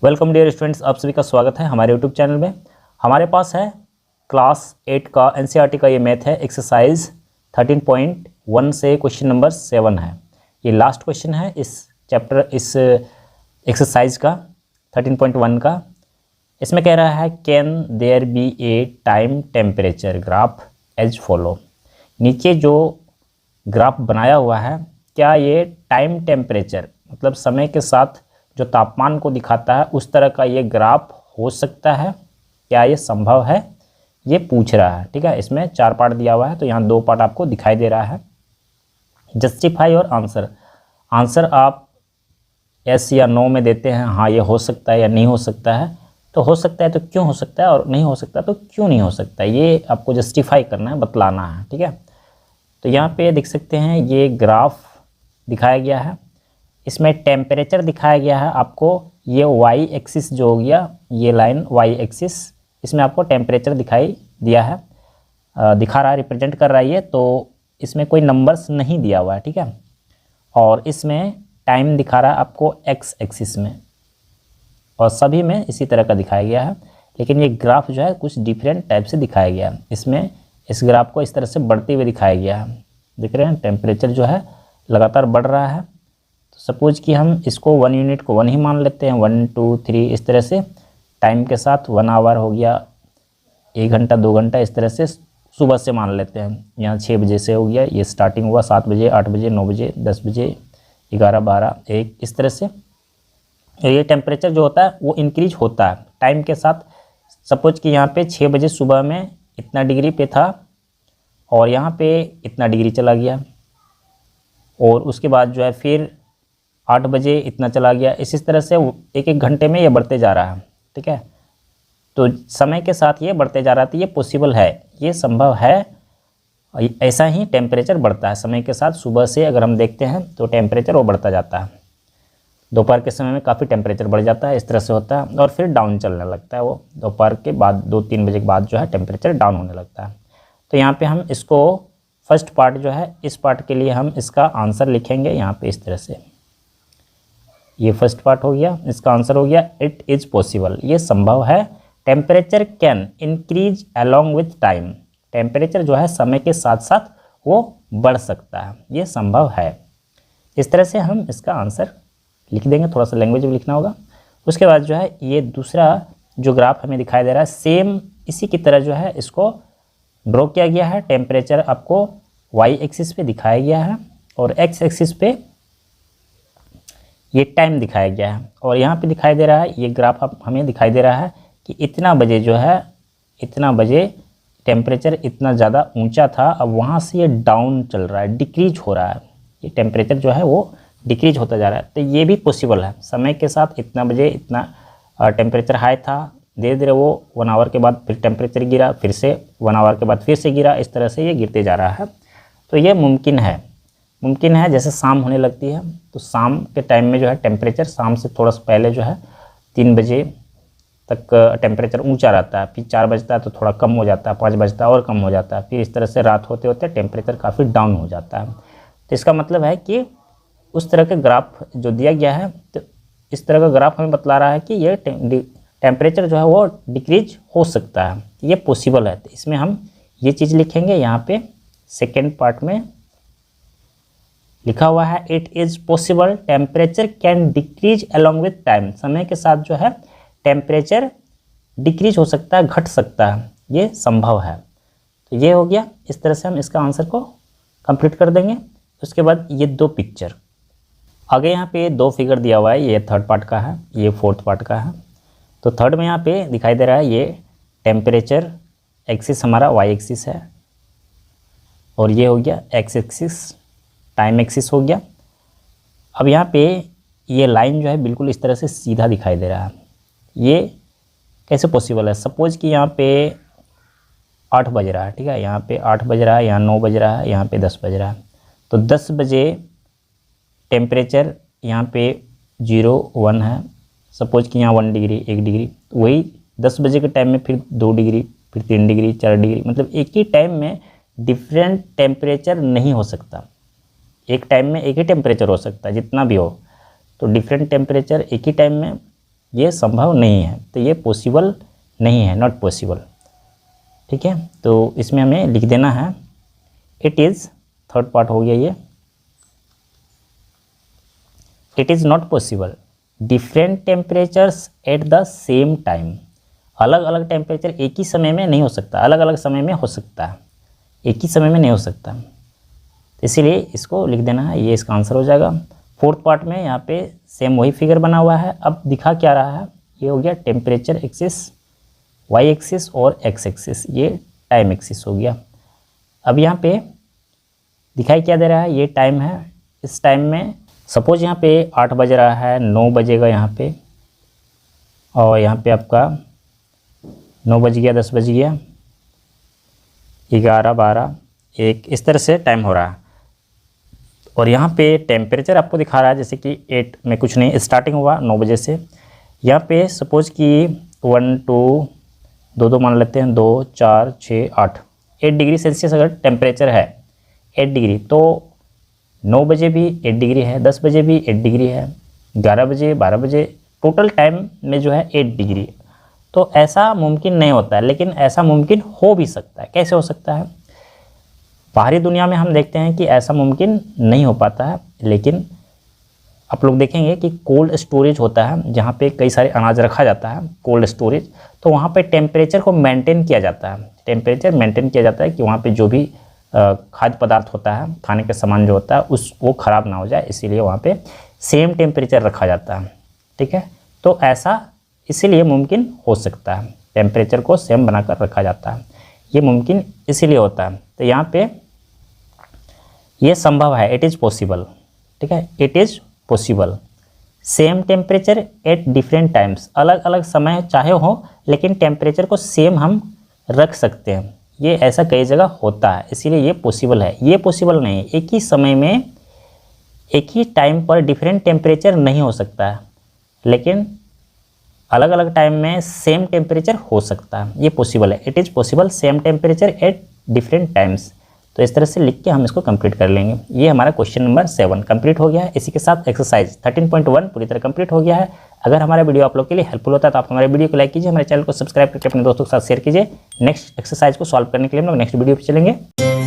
Welcome dear students, आप सभी का स्वागत है हमारे यूट्यूब चैनल में। हमारे पास है क्लास 8 का एनसीईआरटी का ये मैथ है। एक्सरसाइज 13.1 से क्वेश्चन नंबर 7 है। ये लास्ट क्वेश्चन है इस एक्सरसाइज का 13.1 का। इसमें कह रहा है can there be a time temperature graph as follow. नीचे जो ग्राफ बनाया हुआ है, क्या ये टाइम टेम्परेचर मतलब समय के साथ जो तापमान को दिखाता है उस तरह का ये ग्राफ हो सकता है? क्या ये संभव है? ये पूछ रहा है। ठीक है, इसमें 4 पार्ट दिया हुआ है, तो यहाँ 2 पार्ट आपको दिखाई दे रहा है। जस्टिफाई और आंसर। आंसर आप यस या नो में देते हैं, हाँ ये हो सकता है या नहीं हो सकता है। तो हो सकता है तो क्यों हो सकता है, और नहीं हो सकता तो क्यों नहीं हो सकता, ये आपको जस्टिफाई करना है, बतलाना है। ठीक है, तो यहाँ पे देख सकते हैं ये ग्राफ दिखाया गया है। इसमें टेम्परेचर दिखाया गया है आपको। ये वाई एक्सिस जो हो गया, ये लाइन वाई एक्सिस, इसमें आपको टेम्परेचर दिखाई दिया है, दिखा रहा है, रिप्रेजेंट कर रहा है ये। तो इसमें कोई नंबर्स नहीं दिया हुआ है। ठीक है, और इसमें टाइम दिखा रहा है आपको एक्स एक्सिस में, और सभी में इसी तरह का दिखाया गया है। लेकिन ये ग्राफ जो है कुछ डिफरेंट टाइप से दिखाया गया है। इसमें इस ग्राफ को इस तरह से बढ़ते हुए दिखाया गया है। देख रहे हैं, टेम्परेचर जो है लगातार बढ़ रहा है। तो सपोज कि हम इसको 1 यूनिट को 1 ही मान लेते हैं, 1 2 3 इस तरह से। टाइम के साथ 1 आवर हो गया, 1 घंटा 2 घंटा, इस तरह से सुबह से मान लेते हैं। यहाँ 6 बजे से हो गया, ये स्टार्टिंग हुआ 7 बजे, 8 बजे, 9 बजे, 10 बजे, 11, 12, 1 इस तरह से। ये टेम्परेचर जो होता है वो इंक्रीज होता है टाइम के साथ। सपोज कि यहाँ पे 6 बजे सुबह में इतना डिग्री पे था, और यहाँ पे इतना डिग्री चला गया, और उसके बाद जो है फिर 8 बजे इतना चला गया। इसी तरह से एक एक घंटे में ये बढ़ते जा रहा है। ठीक है, तो समय के साथ ये बढ़ते जा रहा है। तो ये पॉसिबल है, ये संभव है। ऐसा ही टेम्परेचर बढ़ता है समय के साथ। सुबह से अगर हम देखते हैं तो टेम्परेचर वो बढ़ता जाता है। दोपहर के समय में काफ़ी टेम्परेचर बढ़ जाता है, इस तरह से होता है, और फिर डाउन चलने लगता है। वो दोपहर के बाद 2-3 बजे के बाद जो है टेम्परेचर डाउन होने लगता है। तो यहाँ पे हम इसको फर्स्ट पार्ट जो है, इस पार्ट के लिए हम इसका आंसर लिखेंगे यहाँ पे इस तरह से। ये फर्स्ट पार्ट हो गया, इसका आंसर हो गया इट इज़ पॉसिबल, ये संभव है। Temperature can increase along with time. Temperature जो है समय के साथ साथ वो बढ़ सकता है, ये संभव है। इस तरह से हम इसका आंसर लिख देंगे। थोड़ा सा लैंग्वेज भी लिखना होगा। उसके बाद जो है ये दूसरा जो ग्राफ हमें दिखाई दे रहा है, सेम इसी की तरह जो है इसको ड्रॉ किया गया है। टेम्परेचर आपको वाई एक्सिस पे दिखाया गया है, और एक्स एक्सिस पे ये टाइम दिखाया गया है। और यहाँ पे दिखाई दे रहा है, ये ग्राफ आप हमें दिखाई दे रहा है कि इतना बजे जो है, इतना बजे टेम्परेचर इतना ज़्यादा ऊंचा था, अब वहाँ से ये डाउन चल रहा है, डिक्रीज हो रहा है। ये टेम्परेचर जो है वो डिक्रीज होता जा रहा है। तो ये भी पॉसिबल है। समय के साथ इतना बजे इतना टेम्परेचर हाई था, धीरे धीरे वो 1 आवर के बाद फिर टेम्परेचर गिरा, फिर से 1 आवर के बाद फिर से गिरा, इस तरह से ये गिरते जा रहा है। तो ये मुमकिन है, मुमकिन है। जैसे शाम होने लगती है तो शाम के टाइम में जो है टेम्परेचर शाम से थोड़ा सा पहले जो है 3 बजे तक टेम्परेचर ऊंचा रहता है, फिर 4 बजता है तो थोड़ा कम हो जाता है, 5 बजता है और कम हो जाता है, फिर इस तरह से रात होते होते टेम्परेचर काफ़ी डाउन हो जाता है। तो इसका मतलब है कि उस तरह के ग्राफ जो दिया गया है, तो इस तरह का ग्राफ हमें बतला रहा है कि ये टेम्परेचर जो है वो डिक्रीज हो सकता है, ये पॉसिबल है। तो इसमें हम ये चीज़ लिखेंगे। यहाँ पे सेकेंड पार्ट में लिखा हुआ है it is possible temperature can decrease along with time. समय के साथ जो है टेम्परेचर डिक्रीज हो सकता है, घट सकता है, ये संभव है। तो ये हो गया। इस तरह से हम इसका आंसर को कंप्लीट कर देंगे। उसके बाद ये 2 पिक्चर आगे, यहाँ पे 2 फिगर दिया हुआ है। ये थर्ड पार्ट का है, ये फोर्थ पार्ट का है। तो थर्ड में यहाँ पे दिखाई दे रहा है ये टेम्परेचर एक्सिस हमारा वाई एक्सिस है, और ये हो गया एक्स एक्सिस, टाइम एक्सिस हो गया। अब यहाँ पे ये लाइन जो है बिल्कुल इस तरह से सीधा दिखाई दे रहा है। ये कैसे पॉसिबल है? सपोज कि यहाँ पे 8 बज रहा है। ठीक है, यहाँ पे 8 बज रहा है, यहाँ 9 बज रहा है, यहाँ पे 10 बज रहा है। तो 10 बजे टेम्परेचर यहाँ पे 0 1 है। सपोज कि यहाँ 1 डिग्री 1 डिग्री, वही 10 बजे के टाइम में फिर 2 डिग्री, फिर 3 डिग्री 4 डिग्री, मतलब एक ही टाइम में डिफरेंट टेम्परेचर नहीं हो सकता। एक टाइम में एक ही टेम्परेचर हो सकता है, जितना भी हो। तो डिफरेंट टेम्परेचर एक ही टाइम में ये संभव नहीं है, तो ये पॉसिबल नहीं है, नॉट पॉसिबल। ठीक है, तो इसमें हमें लिख देना है इट इज़, थर्ड पार्ट हो गया ये, it is not possible different temperatures at the same time. अलग अलग टेम्परेचर एक ही समय में नहीं हो सकता, अलग अलग समय में हो सकता है, एक ही समय में नहीं हो सकता, इसीलिए इसको लिख देना है, ये इसका आंसर हो जाएगा। फोर्थ पार्ट में यहाँ पे सेम वही फिगर बना हुआ है, अब दिखा क्या रहा है, ये हो गया टेम्परेचर एक्सिस वाई एक्सिस और एक्स एक्सिस, ये टाइम एक्सिस हो गया। अब यहाँ पे दिखाई क्या दे रहा है, ये टाइम है। इस टाइम में सपोज यहाँ पे 8 बज रहा है, 9 बजेगा यहाँ पे, और यहाँ पे आपका 9 बज गया, 10 बज गया, 11, 12, 1, इस तरह से टाइम हो रहा है। और यहाँ पे टेम्परेचर आपको दिखा रहा है जैसे कि 8 में कुछ नहीं, स्टार्टिंग हुआ 9 बजे से। यहाँ पे सपोज कि 1, 2, 2 मान लेते हैं, 2, 4, 6, 8 डिग्री सेल्सियस अगर टेम्परेचर है 8 डिग्री, तो 9 बजे भी 8 डिग्री है, 10 बजे भी 8 डिग्री है, 11 बजे, 12 बजे, टोटल टाइम में जो है 8 डिग्री। तो ऐसा मुमकिन नहीं होता है, लेकिन ऐसा मुमकिन हो भी सकता है। कैसे हो सकता है? बाहरी दुनिया में हम देखते हैं कि ऐसा मुमकिन नहीं हो पाता है, लेकिन आप लोग देखेंगे कि कोल्ड स्टोरेज होता है जहाँ पे कई सारे अनाज रखा जाता है, कोल्ड स्टोरेज, तो वहाँ पे टेम्परेचर को मेंटेन किया जाता है। टेम्परेचर मेंटेन किया जाता है कि वहाँ पे जो भी खाद्य पदार्थ होता है, खाने का सामान जो होता है वो ख़राब ना हो जाए, इसीलिए वहाँ पे सेम टेम्परेचर रखा जाता है। ठीक है, तो ऐसा इसीलिए मुमकिन हो सकता है, टेम्परेचर को सेम बनाकर रखा जाता है, ये मुमकिन इसीलिए होता है। तो यहाँ पे ये संभव है, इट इज़ पॉसिबल। ठीक है, it is possible same temperature at different times, अलग अलग समय चाहे हो, लेकिन टेम्परेचर को सेम हम रख सकते हैं। ये ऐसा कई जगह होता है, इसीलिए ये पॉसिबल है। ये पॉसिबल नहीं है, एक ही समय में एक ही टाइम पर डिफरेंट टेम्परेचर नहीं हो सकता है, लेकिन अलग अलग टाइम में सेम टेम्परेचर हो सकता है, ये पॉसिबल है। It is possible same temperature at different times. तो इस तरह से लिख के हम इसको कंप्लीट कर लेंगे। ये हमारा क्वेश्चन नंबर 7 कंप्लीट हो गया है। इसी के साथ एक्सरसाइज 13.1 पूरी तरह कंप्लीट हो गया है। अगर हमारा वीडियो आप लोग के लिए हेल्पफुल होता है तो आप हमारे वीडियो को लाइक कीजिए, हमारे चैनल को सब्सक्राइब करके अपने दोस्तों के साथ शेयर कीजिए। नेक्स्ट एक्सरसाइज को सॉल्व करने के लिए हम लोग नेक्स्ट वीडियो पे चलेंगे।